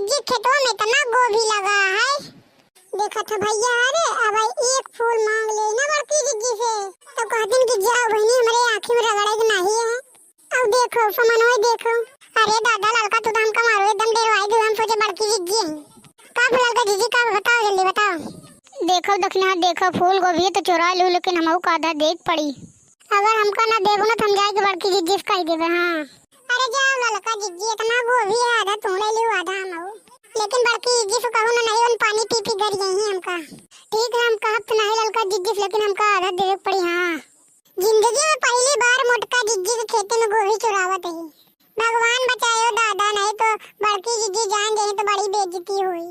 जिज्जी खेतों में इतना गोभी लगा है। देखा था भैया, अरे अब एक फूल मांग लेना बड़की जिज्जी से तो कहते कि जाओ बहनी हमारे आँखी में रगड़े के नहीं है। अब देखो समन्वय देखो, अरे दादा लड़का तू तो हमका मारो एकदम डरवाई दो। हम सोचे बड़की जिज्जी है का फूल का जिज्जी का, बताओ जल्दी बताओ। देखो दक्षिणा देखो फूल गोभी तो चुरा लूं, लेकिन हमको का आधा देख पड़ी। अगर हमका ना देखो ना हम जाए के बड़की जिज्जी से कह देबे। हां अरे जाओ लड़का जिज्जी इतना गोभी है, आधा तुम ले लो आधा हम, लेकिन बड़की जिज्जी से कहूं ना नहीं उन पानी पी पी कर गई है हमका। ठीक है हम कहब तो नहीं लड़का जिज्जी से, लेकिन हमका आधा देख पड़ी। हां जिंदगी में पहली बार मोटका जिज्जी के खेते में गोभी चुरावत है। भगवान बचाए दादा, नहीं तो बड़की जिज्जी जान जाए तो बड़ी बेइज्जती हुई।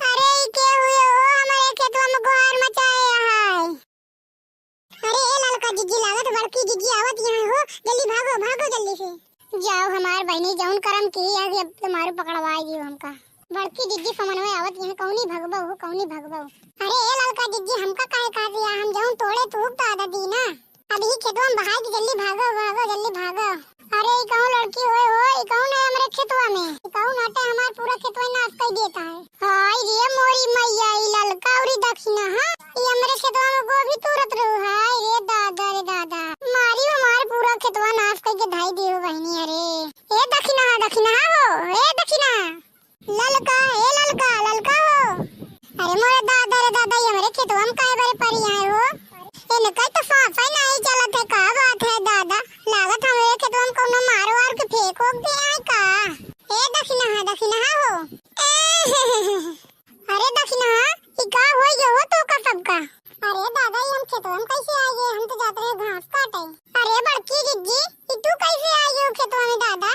अरे क्या हुए हो हमारे खेतवा में गुहार मचाए है। अरे ए लड़का जिज्जी लागत बड़की जिज्जी आवत यहाँ हो, जल्दी भागो भागो जल्दी से। जाओ हमार बहनी जौन करम की है अब तुम्हारे पकड़वाएगी हमका। बड़की जिज्जी समन्वय आवत यहाँ कौनी भगबो हो कौनी भगबो। अरे ए लड़का जिज्जी हमका काहे खा दिया, हम जौन तोड़े तू तो आधा दी ना। अभी खेतवा में बहाई के जल्दी भागो भागो जल्दी भागो। अरे ई कौन लड़की हो ई कौन है हमारे खेतवा में, ई कौन हटे हमार पूरा खेतवा नाश कर देता है। हाय रे मोरी मैया ई ललका और दक्षिणा, हां ई हमारे खेतवा में गोभी तुरत रहू। हाय रे दादा मारी हमार पूरा खेतवा नाश करके धाई दियो बहनी। अरे ए दक्षिणा दक्षिणा हो ए दक्षिणा ललका ए ललका ललका हो। अरे मोरे दादा रे दादा ये हमारे खेतवा में काहे बारे परी आए हो। इनका तो साफ ही नहीं चलत है, का बात है दादा, लागत हमारे खेतवा में कोनो मारो वार के फेंको दे आए का। ए दक्षिणा हो अरे दक्षिणा ई का होई जो हो तो का सबका। अरे दादा ये हम खेतवा में कैसे आ गए, हम तो जाते रहे घास काटे। अरे बड़की जिज्जी ई तू कैसे आ गई खेतवा में दादा।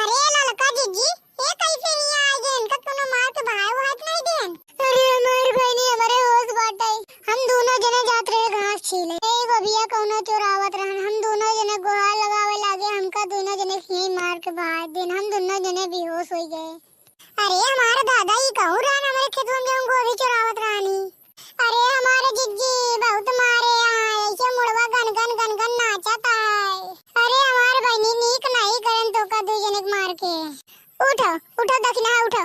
अरे ललका जिज्जी ये कैसे नहीं आ गए, इनका कोनो मार के भाई वो हाथ नहीं देन। अरे हमारी बहनी हमारे होश बाटे, हम दोनों जने जात रहे घास छीले, ए गोभिया कोनो चोरावत रहन, हम दोनों जने गुहार लगावे लागे, हमका दोनों जने खी मार के भाग देन, हम दोनों जने बेहोश हो गए। अरे हमारे दादा ही कहूं रहन हमारे खेतों में हम गोभी चोरावत रहनी। अरे हमारे जिज्जी बहुत मारे हैं, ऐसे मुड़वा गन गन गन गन नाचत है। अरे हमारे बहनी नीक नहीं करन तो का दो जने मार के। उठो उठो दक्षिणा उठो।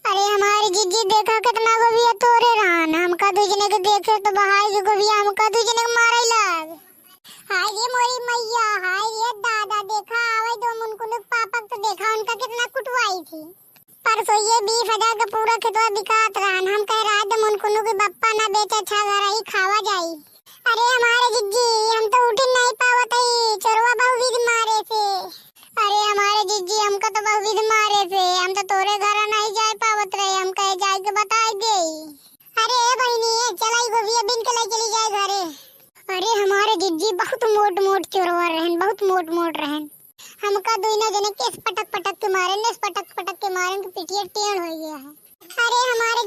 अरे हमारी जिज्जी देखा कितना गोभिया तोरे रहन, हमका दो जने के देखे तो बहाई के गोभिया हमका दो जने के मारे लाग। हाय ये मोरी मैया, हाय ये दादा देखा आवे दो मुनकुन पापक तो देखा उनका कितना कुटवाई थी। परसों ये 20,000 का पूरा खेतवा बिकात रहन, हम कह रहा दो मुनकुन के बप्पा ना बेचे अच्छा घर ही खावा जाई। अरे हमारे जिज्जी हम तो उठ नहीं पावत है, चोरवा बहुविध मारे से। अरे हमारे जिज्जी हमका तो बहुविध मारे से, हम तो तोरे घर नहीं जा पावत रहे, हम कहे जाए के बताई दे। अरे बहनी चलाई गोभिया बिन के ले चली जाए घरे। अरे हमारे जिज्जी बहुत मोट मोट चोरवा रहन, बहुत मोट मोट रहन, हमका दोनों जने केस पटक पटक के मारे, नेस पटक पटक के मारे के पिटिया टेढ़ हो गया है। अरे हमारे